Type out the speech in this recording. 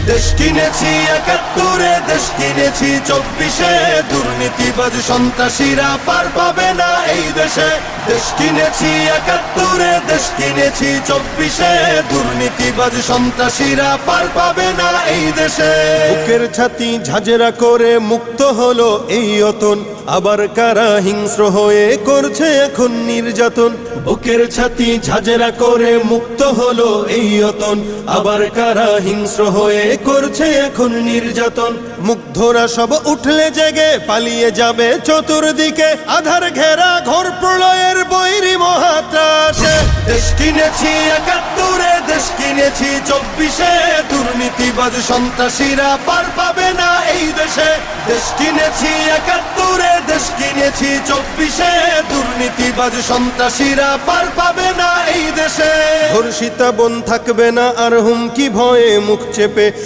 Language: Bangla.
দেশ কিনেছি ৭১, দেশ কিনেছি ২৪, দুর্নীতিবাজ সন্ত্রাসীরা পার পাবে না এই দেশে। দেশ কিনেছি ৭১, দেশ কিনেছি ২৪, দুর্নীতিবাজ সন্ত্রাসীরা পার পাবে না এই দেশে। বুকের ছাতি ঝাঁঝরা করে মুক্ত হলো এই অতন, আবার কারা হিংস্র হয়ে করছে এখন নির্যাতন। বুকের ছাতি ঝাঁঝরা করে মুক্ত হলো এই অতন, আবার কারা হিংস্র হয়ে করছে এখন নির্যাতন। মুগ্ধরা সব উঠলে জেগে পালিয়ে যাবে চতুর্দিকে, আধার ঘেরা ঘোর প্রলয়ের বৈরী মহাত্রাসে। দেশ কিনেছি ৭১, দেশ কিনেছি ২৪, দুর্নীতিবাজ সন্ত্রাসীরা পার পাবে না এই দেশে। দেশ কিনেছি ৭১, দেশ কিনেছি ২৪, দুর্নীতিবাজ সন্ত্রাসীরা পার পাবে না এই দেশে। ধর্ষিতা বোন থাকবে না আর হুমকি ভয়ে মুখ চেপে,